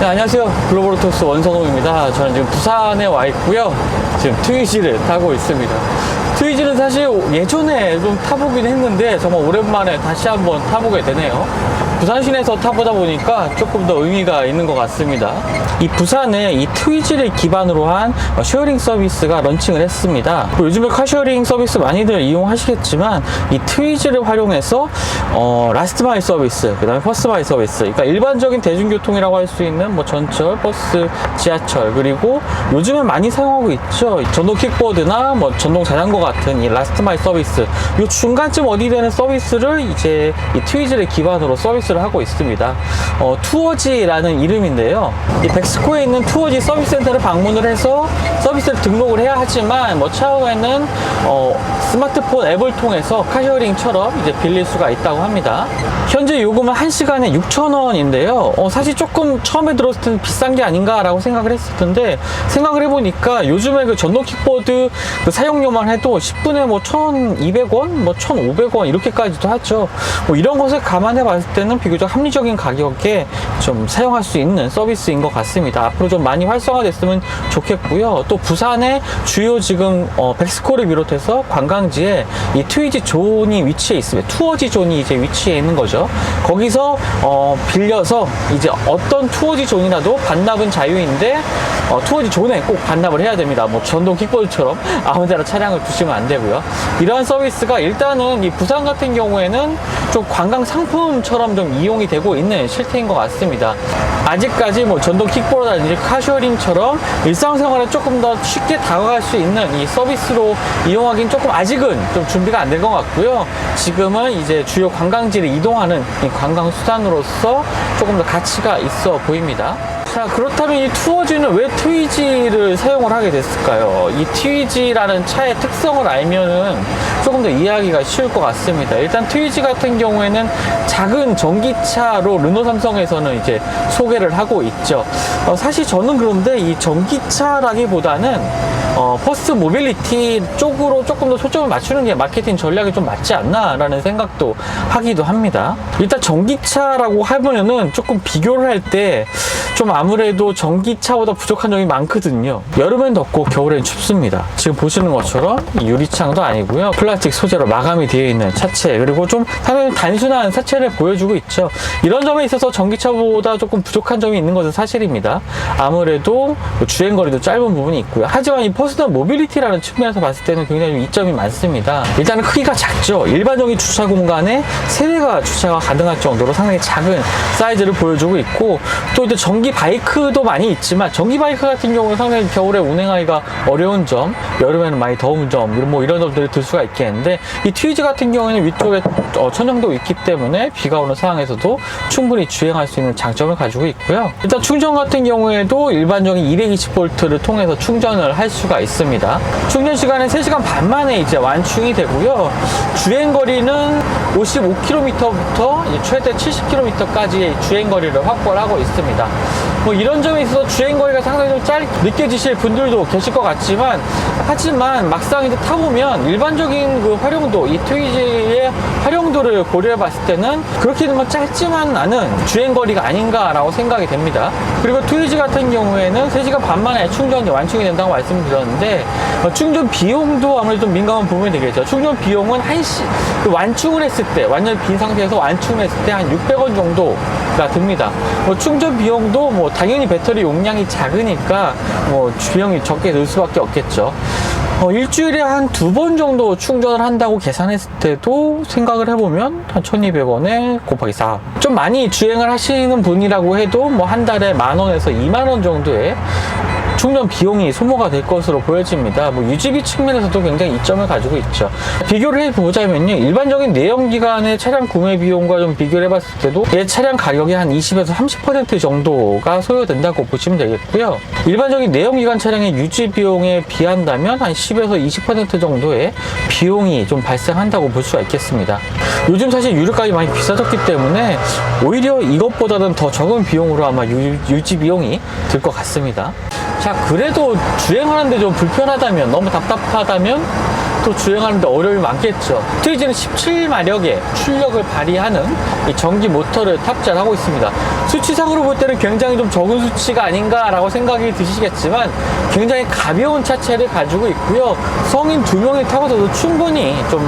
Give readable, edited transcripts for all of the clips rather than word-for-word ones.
네, 안녕하세요. 글로벌오토스 원성호입니다. 저는 지금 부산에 와 있고요. 지금 트위지를 타고 있습니다. 트위지는 사실 예전에 좀 타보긴 했는데 정말 오랜만에 다시 한번 타보게 되네요. 부산 시내에서 타보다 보니까 조금 더 의미가 있는 것 같습니다. 이 부산에 이 트위지를 기반으로 한 쉐어링 서비스가 런칭을 했습니다. 요즘에 카쉐어링 서비스 많이들 이용하시겠지만 이 트위지를 활용해서 라스트 마일 서비스, 그 다음에 퍼스트 마일 서비스, 그러니까 일반적인 대중교통이라고 할 수 있는 뭐 전철, 버스, 지하철, 그리고 요즘에 많이 사용하고 있죠. 전동 킥보드나 뭐 전동 자전거 같은 이 라스트 마일 서비스, 이 중간쯤 어디 되는 서비스를 이제 이 트위지를 기반으로 서비스를 하고 있습니다. 투어지라는 이름인데요. 이 백스코에 있는 투어지 서비스 센터를 방문을 해서 서비스를 등록을 해야 하지만 뭐 차후에는 스마트폰 앱을 통해서 카쉐어링처럼 이제 빌릴 수가 있다고 합니다. 현재 요금은 1시간에 6,000원인데요. 사실 조금 처음에 들었을 때는 비싼 게 아닌가라고 생각을 했을 텐데, 생각을 해보니까 요즘에 그 전동 킥보드 그 사용료만 해도 10분에 뭐 1,200원, 뭐 1,500원 이렇게까지도 하죠. 뭐 이런 것을 감안해 봤을 때는 비교적 합리적인 가격에 좀 사용할 수 있는 서비스인 것 같습니다. 앞으로 좀 많이 활성화됐으면 좋겠고요. 또 부산의 주요 지금 백스코를 비롯해서 관광지에 이 트위지 존이 위치해 있습니다. 투어지 존이 이제 위치해 있는 거죠. 거기서 빌려서 이제 어떤 투어지 존이라도 반납은 자유인데 투어지 존에 꼭 반납을 해야 됩니다. 뭐 전동 킥보드처럼 아무데나 차량을 두시면 안 되고요. 이러한 서비스가 일단은 이 부산 같은 경우에는 좀 관광 상품처럼 좀 이용이 되고 있는 실태인 것 같습니다. 아직까지 뭐 전동 킥보드라든지 카쉐어링처럼 일상생활에 조금 더 쉽게 다가갈 수 있는 이 서비스로 이용하기는 조금 아직은 좀 준비가 안 된 것 같고요. 지금은 이제 주요 관광지를 이동하는 이 관광 수단으로서 조금 더 가치가 있어 보입니다. 자, 그렇다면 이 투어지는 왜 트위지를 사용을 하게 됐을까요? 이 트위지라는 차의 특성을 알면은 조금 더 이해하기가 쉬울 것 같습니다. 일단 트위지 같은 경우에는 작은 전기차로 르노 삼성에서는 이제 소개를 하고 있죠. 사실 저는 그런데 이 전기차라기보다는 퍼스트 모빌리티 쪽으로 조금 더 초점을 맞추는 게 마케팅 전략이 좀 맞지 않나 라는 생각도 하기도 합니다. 일단 전기차라고 하면은 조금 비교를 할 때 좀 아무래도 전기차보다 부족한 점이 많거든요. 여름엔 덥고 겨울엔 춥습니다. 지금 보시는 것처럼 유리창도 아니고요. 플라스틱 소재로 마감이 되어 있는 차체, 그리고 좀 상당히 단순한 사체를 보여주고 있죠. 이런 점에 있어서 전기차보다 조금 부족한 점이 있는 것은 사실입니다. 아무래도 주행거리도 짧은 부분이 있고요. 하지만 이 퍼스널 모빌리티라는 측면에서 봤을 때는 굉장히 좀 이점이 많습니다. 일단은 크기가 작죠. 일반적인 주차 공간에 3대가 주차가 가능할 정도로 상당히 작은 사이즈를 보여주고 있고, 또 이제 전기 바이크도 많이 있지만 전기 바이크 같은 경우는 상당히 겨울에 운행하기가 어려운 점, 여름에는 많이 더운 점, 뭐 이런 점들이 들 수가 있겠는데, 이 트위지 같은 경우에는 위쪽에 천정도 있기 때문에 비가 오는 상황에서도 충분히 주행할 수 있는 장점을 가지고 있고요. 일단 충전 같은 경우에도 일반적인 220V를 통해서 충전을 할 수가 있습니다. 충전 시간은 3시간 반 만에 이제 완충이 되고요. 주행 거리는 55km부터 최대 70km까지의 주행 거리를 확보를 하고 있습니다. 뭐 이런 점에 있어서 주행거리가 상당히 좀 짧게 느껴지실 분들도 계실 것 같지만, 하지만 막상 이제 타보면 일반적인 그 활용도, 이 트위지의 활용도를 고려해 봤을 때는 그렇게 뭐 짧지만 않은 주행거리가 아닌가라고 생각이 됩니다. 그리고 트위지 같은 경우에는 3시간 반 만에 충전이 완충이 된다고 말씀드렸는데, 충전 비용도 아무래도 좀 민감한 부분이 되겠죠. 충전 비용은 완충을 했을 때, 완전 빈 상태에서 완충을 했을 때 한 600원 정도가 듭니다. 충전 비용도 뭐 당연히 배터리 용량이 작으니까 뭐 비용이 적게 들 수밖에 없겠죠. 일주일에 한 2번 정도 충전을 한다고 계산했을 때도 생각을 해보면 한 1,200원에 곱하기 4. 좀 많이 주행을 하시는 분이라고 해도 뭐 한 달에 10,000원에서 20,000원 정도의 충전 비용이 소모가 될 것으로 보여집니다. 뭐 유지비 측면에서도 굉장히 이점을 가지고 있죠. 비교를 해보자면요, 일반적인 내연기관의 차량 구매 비용과 좀 비교를 해봤을 때도 얘 차량 가격이 한 20에서 30% 정도가 소요된다고 보시면 되겠고요. 일반적인 내연기관 차량의 유지 비용에 비한다면 한 10에서 20% 정도의 비용이 좀 발생한다고 볼 수가 있겠습니다. 요즘 사실 유류값이 많이 비싸졌기 때문에 오히려 이것보다는 더 적은 비용으로 아마 유지 비용이 들 것 같습니다. 자, 그래도 주행하는데 좀 불편하다면, 너무 답답하다면 또 주행하는데 어려움이 많겠죠. 트위지는 17마력의 출력을 발휘하는 이 전기 모터를 탑재를 하고 있습니다. 수치상으로 볼 때는 굉장히 좀 적은 수치가 아닌가라고 생각이 드시겠지만 굉장히 가벼운 차체를 가지고 있고요. 성인 2명이 타고서도 충분히 좀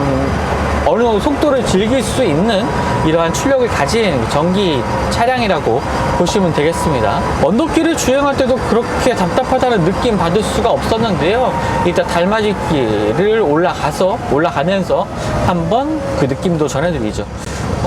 어느 정도 속도를 즐길 수 있는 이러한 출력을 가진 전기 차량이라고 보시면 되겠습니다. 언덕길을 주행할 때도 그렇게 답답하다는 느낌 받을 수가 없었는데요. 일단 달맞이길을 올라가면서 한번 그 느낌도 전해드리죠.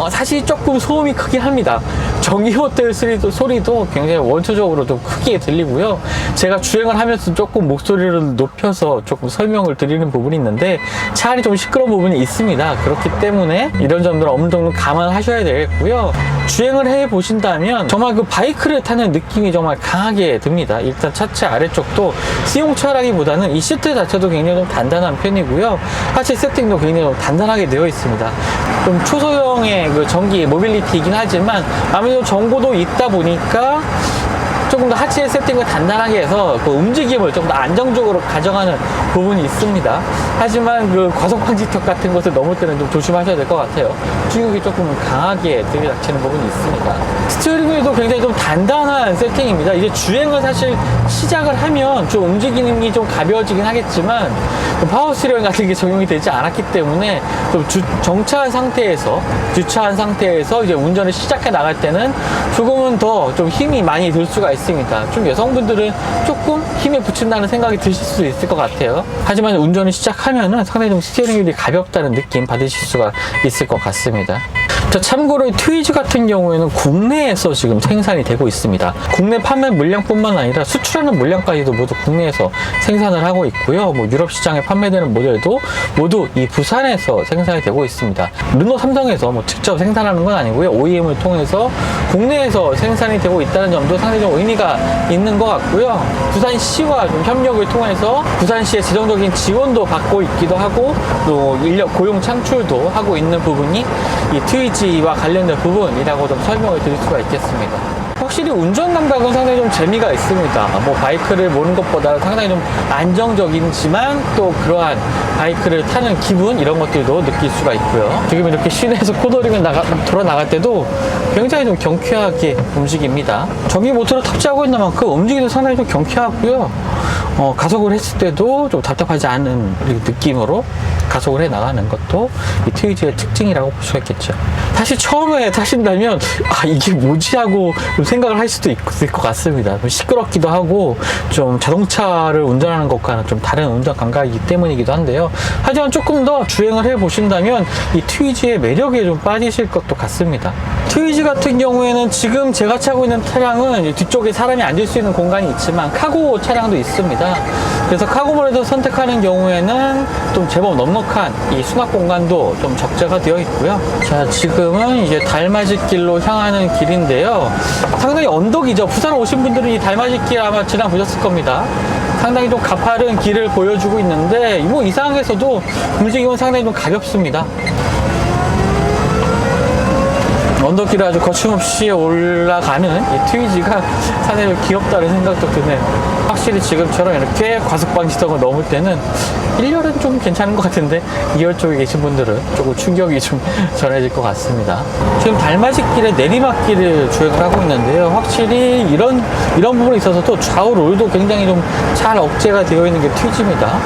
사실 조금 소음이 크긴 합니다. 전기모터의 소리도 굉장히 원초적으로 좀 크게 들리고요. 제가 주행을 하면서 조금 목소리를 높여서 조금 설명을 드리는 부분이 있는데 차 안이 좀 시끄러운 부분이 있습니다. 그렇기 때문에 이런 점들은 어느 정도 감안하셔야 되겠고요. 주행을 해 보신다면 정말 그 바이크를 타는 느낌이 정말 강하게 듭니다. 일단 차체 아래쪽도 C용차라기보다는 이 시트 자체도 굉장히 좀 단단한 편이고요. 하체 세팅도 굉장히 좀 단단하게 되어 있습니다. 좀 초소형의 그 전기 모빌리티이긴 하지만 아무래도 정보도 있다 보니까 조금 더 하체 세팅을 단단하게 해서 그 움직임을 좀 더 안정적으로 가져가는 부분이 있습니다. 하지만 그 과속 방지턱 같은 것을 넘을 때는 좀 조심하셔야 될 것 같아요. 충격이 조금 강하게 들이닥치는 부분이 있습니다. 스티어링 휠도 굉장히 좀 단단한 세팅입니다. 이제 주행을 사실 시작을 하면 좀 움직임이 좀 가벼워지긴 하겠지만 파워 스티어링 같은 게 적용이 되지 않았기 때문에 좀 정차한 상태에서 주차한 상태에서 이제 운전을 시작해 나갈 때는 조금은 더 좀 힘이 많이 들 수가 있습니다. 좀 여성분들은 조금 힘에 붙인다는 생각이 드실 수 있을 것 같아요. 하지만 운전을 시작하면은 상당히 좀 스티어링 휠이 가볍다는 느낌 받으실 수가 있을 것 같습니다. 자, 참고로 트위지 같은 경우에는 국내에서 지금 생산이 되고 있습니다. 국내 판매 물량뿐만 아니라 수출하는 물량까지도 모두 국내에서 생산을 하고 있고요. 유럽 시장에 판매되는 모델도 모두 이 부산에서 생산이 되고 있습니다. 르노 삼성에서 직접 생산하는 건 아니고요. OEM을 통해서 국내에서 생산이 되고 있다는 점도 상당히 좀 의미가 있는 것 같고요. 부산시와 좀 협력을 통해서 부산시의 재정적인 지원도 받고 있기도 하고 또 인력 고용 창출도 하고 있는 부분이 이 트위지와 관련된 부분이라고 좀 설명을 드릴 수가 있겠습니다. 확실히 운전 감각은 상당히 좀 재미가 있습니다. 바이크를 모는 것보다 상당히 좀 안정적이지만 또 그러한 바이크를 타는 기분 이런 것들도 느낄 수가 있고요. 지금 이렇게 시내에서 코너링을 돌아 나갈 때도 굉장히 좀 경쾌하게 움직입니다. 전기 모터를 탑재하고 있는 만큼 움직이도 상당히 좀 경쾌하고요. 가속을 했을 때도 좀 답답하지 않은 느낌으로 가속을 해 나가는 것도 이 트위지의 특징이라고 볼 수가 있겠죠. 사실 처음에 타신다면 이게 뭐지 하고 좀 생각을 할 수도 있을 것 같습니다. 좀 시끄럽기도 하고 좀 자동차를 운전하는 것과는 좀 다른 운전 감각이기 때문이기도 한데요. 하지만 조금 더 주행을 해 보신다면 이 트위지의 매력에 좀 빠지실 것도 같습니다. 트위지 같은 경우에는 지금 제가 타고 있는 차량은 뒤쪽에 사람이 앉을 수 있는 공간이 있지만 카고 차량도 있습니다. 그래서 카고모드를 선택하는 경우에는 좀 제법 넉넉한 이 수납 공간도 좀 적재가 되어 있고요. 자, 지금은 이제 달맞이길로 향하는 길인데요. 상당히 언덕이죠. 부산 오신 분들은 이 달맞이길 아마 지나보셨을 겁니다. 상당히 좀 가파른 길을 보여주고 있는데 이 상황에서도 움직임은 상당히 좀 가볍습니다. 언덕길을 아주 거침없이 올라가는 이 트위지가 상당히 귀엽다는 생각도 드네요. 확실히 지금처럼 이렇게 과속방지턱을 넘을 때는 1열은 좀 괜찮은 것 같은데 2열 쪽에 계신 분들은 조금 충격이 좀 전해질 것 같습니다. 지금 달맞이길에 내리막길을 주행을 하고 있는데요. 확실히 이런 부분에 있어서도 좌우 롤도 굉장히 좀 잘 억제가 되어 있는 게 트위지입니다.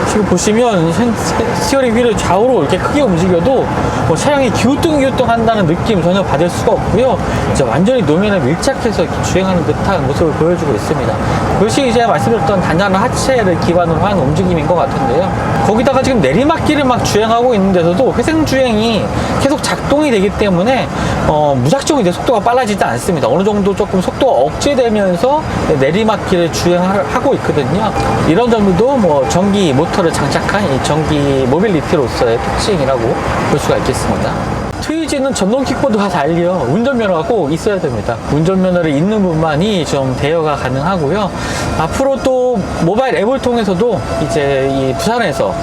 지금 보시면 스티어링 휠을 좌우로 이렇게 크게 움직여도 차량이 기우뚱기우뚱 한다는 느낌 전혀 받을 수가 없고요. 이제 완전히 노면에 밀착해서 이렇게 주행하는 듯한 모습을 보여주고 있습니다. 그것이 이제 말씀드렸던 단단한 하체를 기반으로 한 움직임인 것 같은데요. 거기다가 지금 내리막길을 막 주행하고 있는 데서도 회생 주행이 계속 작동이 되기 때문에 무작정 이제 속도가 빨라지지 않습니다. 어느 정도 조금 속도가 억제되면서 내리막길을 주행하고 있거든요. 이런 점도 전기 모터를 장착한 이 전기 모빌리티로서의 특징이라고 볼 수가 있겠습니다. 트위지는 전동 킥보드와 달리요. 운전면허가 꼭 있어야 됩니다. 운전면허를 있는 분만이 좀 대여가 가능하고요. 앞으로 또 모바일 앱을 통해서도 이제 이 부산에서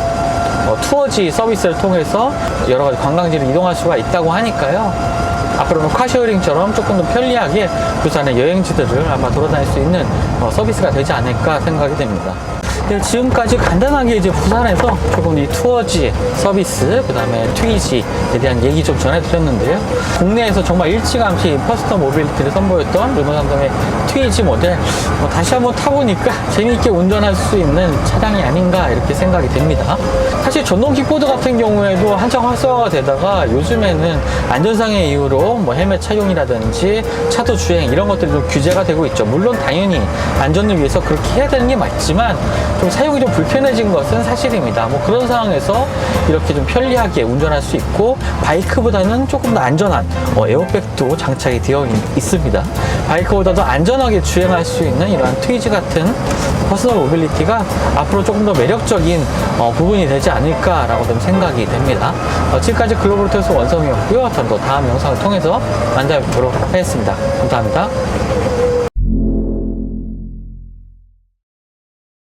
투어지 서비스를 통해서 여러 가지 관광지를 이동할 수가 있다고 하니까요. 앞으로는 카쉐어링처럼 조금 더 편리하게 부산의 여행지들을 아마 돌아다닐 수 있는 서비스가 되지 않을까 생각이 됩니다. 네, 지금까지 간단하게 이제 부산에서 조금 이 투어지 서비스, 그 다음에 트위지에 대한 얘기 좀 전해드렸는데요. 국내에서 정말 일찌감치 퍼스널 모빌리티를 선보였던 르노 삼성의 트위지 모델, 다시 한번 타보니까 재미있게 운전할 수 있는 차량이 아닌가 이렇게 생각이 됩니다. 사실 전동 킥보드 같은 경우에도 한창 활성화가 되다가 요즘에는 안전상의 이유로 뭐 헬멧 착용이라든지 차도 주행 이런 것들이 좀 규제가 되고 있죠. 물론 당연히 안전을 위해서 그렇게 해야 되는 게 맞지만 좀 사용이 좀 불편해진 것은 사실입니다. 뭐 그런 상황에서 이렇게 좀 편리하게 운전할 수 있고 바이크보다는 조금 더 안전한 에어백도 장착이 되어 있습니다. 바이크보다도 안전하게 주행할 수 있는 이러한 트위지 같은 퍼스널 모빌리티가 앞으로 조금 더 매력적인 부분이 되지 않을까라고 좀 생각이 됩니다. 지금까지 글로벌 트윈스 원성이었고요. 전 또 다음 영상을 통해서 만나뵙도록 하겠습니다. 감사합니다.